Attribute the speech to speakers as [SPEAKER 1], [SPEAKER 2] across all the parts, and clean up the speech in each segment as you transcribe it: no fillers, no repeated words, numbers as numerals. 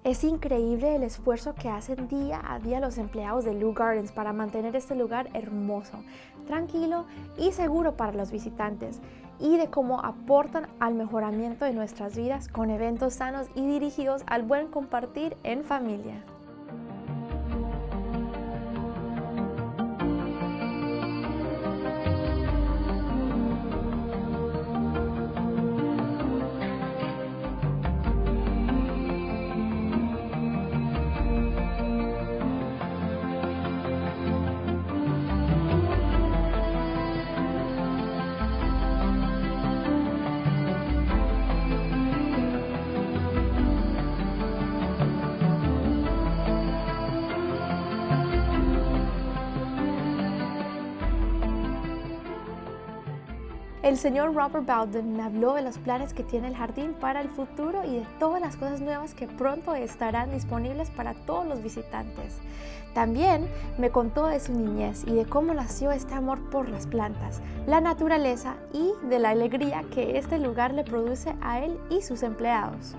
[SPEAKER 1] Es increíble el esfuerzo que hacen día a día los empleados de Leu Gardens para mantener este lugar hermoso, tranquilo y seguro para los visitantes, y de cómo aportan al mejoramiento de nuestras vidas con eventos sanos y dirigidos al buen compartir en familia. El señor Robert Bowden me habló de los planes que tiene el jardín para el futuro y de todas las cosas nuevas que pronto estarán disponibles para todos los visitantes. También me contó de su niñez y de cómo nació este amor por las plantas, la naturaleza y de la alegría que este lugar le produce a él y sus empleados.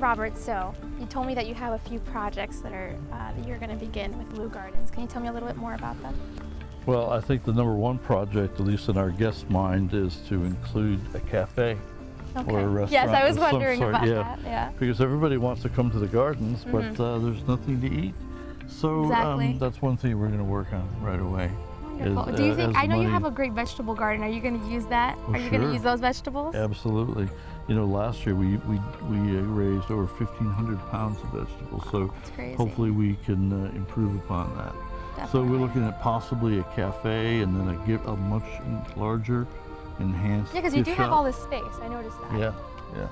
[SPEAKER 2] Robert, so you told me that you have a few projects that you're going to begin with Leu Gardens. Can you tell me a little bit more about them?
[SPEAKER 3] Well, I think the number one project, at least in our guest mind, is to include a cafe or a restaurant.
[SPEAKER 2] Yes, I was
[SPEAKER 3] of some
[SPEAKER 2] wondering
[SPEAKER 3] sort,
[SPEAKER 2] about
[SPEAKER 3] yeah.
[SPEAKER 2] that. Yeah.
[SPEAKER 3] Because everybody wants to come to the gardens, but there's nothing to eat. So
[SPEAKER 2] Exactly.
[SPEAKER 3] that's one thing we're going to work on right away.
[SPEAKER 2] Wonderful. Do you think, I know you have a great vegetable garden. Are you going to use that?
[SPEAKER 3] Well,
[SPEAKER 2] Are you going to
[SPEAKER 3] sure.
[SPEAKER 2] use those vegetables?
[SPEAKER 3] Absolutely. You know, last year we raised over 1,500 pounds of vegetables. So
[SPEAKER 2] That's crazy.
[SPEAKER 3] hopefully we can improve upon that.
[SPEAKER 2] Definitely.
[SPEAKER 3] So we're looking at possibly a cafe and then a much larger, enhanced
[SPEAKER 2] Yeah, because you do
[SPEAKER 3] gift
[SPEAKER 2] have
[SPEAKER 3] shop.
[SPEAKER 2] all this space. I noticed that.
[SPEAKER 3] Yeah.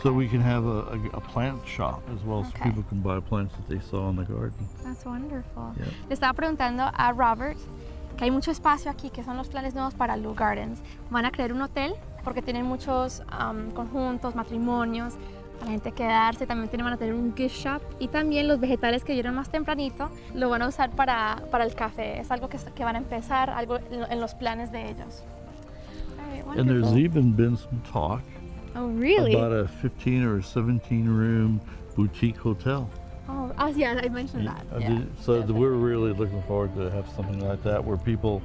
[SPEAKER 3] So we can have a plant shop as well, so
[SPEAKER 2] Okay.
[SPEAKER 3] people can buy plants that they saw in the garden.
[SPEAKER 2] That's wonderful.
[SPEAKER 3] Yeah.
[SPEAKER 2] Le estaba preguntando a Robert que hay mucho espacio aquí, que son los planes nuevos para Leu Gardens. Van a crear un hotel porque tienen muchos conjuntos, matrimonios, para la gente quedarse. También van a tener un gift shop y también los vegetales que dieron más tempranito lo van a usar para el café. Es algo que van a empezar, algo en los planes de ellos. All right,
[SPEAKER 3] And there's
[SPEAKER 2] wonderful.
[SPEAKER 3] even been some talk
[SPEAKER 2] Oh, really?
[SPEAKER 3] about a 15 or 17 room boutique hotel.
[SPEAKER 2] Oh, yeah, I mentioned that.
[SPEAKER 3] So we're really looking forward to have something like that where people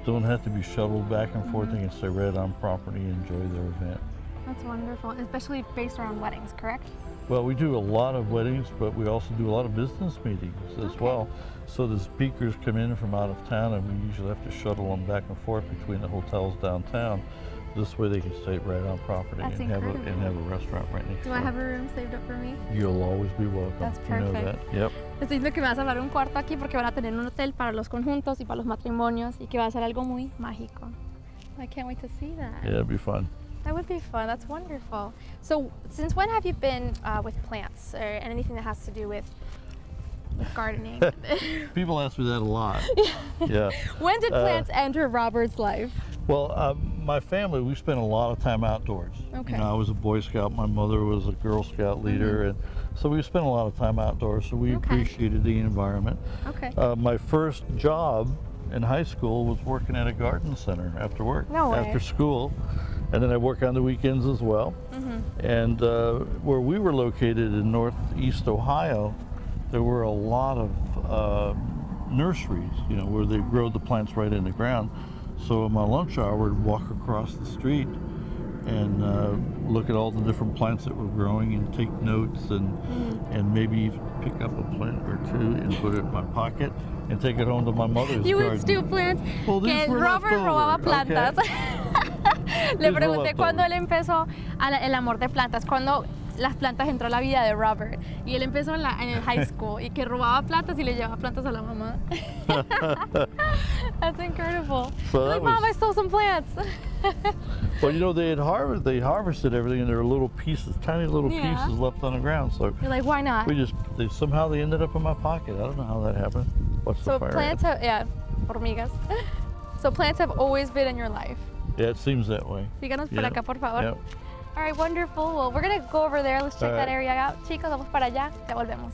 [SPEAKER 3] don't have to be shuttled back and forth. They can stay right on property and enjoy their event.
[SPEAKER 2] That's wonderful, especially based around weddings, correct?
[SPEAKER 3] Well, we do a lot of weddings, but we also do a lot of business meetings as well. So the speakers come in from out of town, and we usually have to shuttle them back and forth between the hotels downtown. This way they can stay right on property
[SPEAKER 2] That's
[SPEAKER 3] and have
[SPEAKER 2] incredible.
[SPEAKER 3] a restaurant right next
[SPEAKER 2] Do
[SPEAKER 3] door.
[SPEAKER 2] I have a room saved up for me?
[SPEAKER 3] You'll always be welcome.
[SPEAKER 2] That's
[SPEAKER 3] You know
[SPEAKER 2] perfect.
[SPEAKER 3] that. Yep.
[SPEAKER 2] Estoy diciendo que me vas a hablar un cuarto aquí porque van a tener un hotel para los conjuntos y para los matrimonios y que va a ser algo muy mágico. I can't wait to see that.
[SPEAKER 3] Yeah, it'd be fun.
[SPEAKER 2] That would be fun. That's wonderful. So, since when have you been with plants or anything that has to do with gardening?
[SPEAKER 3] People ask me that a lot. Yeah.
[SPEAKER 2] When did plants enter Robert's life?
[SPEAKER 3] Well, my family, we spent a lot of time outdoors.
[SPEAKER 2] Okay.
[SPEAKER 3] You know, I was a Boy Scout, my mother was a Girl Scout leader, and so we spent a lot of time outdoors, so we appreciated the environment.
[SPEAKER 2] Okay.
[SPEAKER 3] My first job in high school was working at a garden center after work,
[SPEAKER 2] No way.
[SPEAKER 3] after school, and then I work on the weekends as well. And where we were located in northeast Ohio, there were a lot of nurseries, you know, where they grow the plants right in the ground. So in my lunch hour, I'd walk across the street and look at all the different plants that were growing and take notes and maybe even pick up a plant or two and put it in my pocket and take it home to my mother's
[SPEAKER 2] You
[SPEAKER 3] garden.
[SPEAKER 2] would steal plants.
[SPEAKER 3] Well, these
[SPEAKER 2] Que
[SPEAKER 3] were
[SPEAKER 2] Robert
[SPEAKER 3] left
[SPEAKER 2] robaba
[SPEAKER 3] over,
[SPEAKER 2] plantas.
[SPEAKER 3] okay?
[SPEAKER 2] Le
[SPEAKER 3] These were
[SPEAKER 2] pregunté
[SPEAKER 3] left
[SPEAKER 2] cuándo
[SPEAKER 3] over.
[SPEAKER 2] él empezó el amor de plantas, cuando las plantas entró a la vida de Robert y él empezó en el high school y que robaba plantas y le llevaba plantas a la mamá. That's incredible.
[SPEAKER 3] So
[SPEAKER 2] Like,
[SPEAKER 3] that
[SPEAKER 2] Mom,
[SPEAKER 3] was-
[SPEAKER 2] I stole some plants.
[SPEAKER 3] Well, you know, they harvested everything, and there were little pieces, tiny little
[SPEAKER 2] Yeah.
[SPEAKER 3] pieces left on the ground. So
[SPEAKER 2] You're like, why not?
[SPEAKER 3] somehow they ended up in my pocket. I don't know how that happened. What's
[SPEAKER 2] So
[SPEAKER 3] the fire
[SPEAKER 2] plants
[SPEAKER 3] ant?
[SPEAKER 2] have, hormigas. So plants have always been in your life.
[SPEAKER 3] Yeah, it seems that way.
[SPEAKER 2] Síganos por
[SPEAKER 3] Yeah.
[SPEAKER 2] acá, por favor.
[SPEAKER 3] Yep.
[SPEAKER 2] All right, wonderful. Well, we're going to go over there. Let's check
[SPEAKER 3] All
[SPEAKER 2] that
[SPEAKER 3] right.
[SPEAKER 2] area out. Chicos, vamos para allá. Ya volvemos.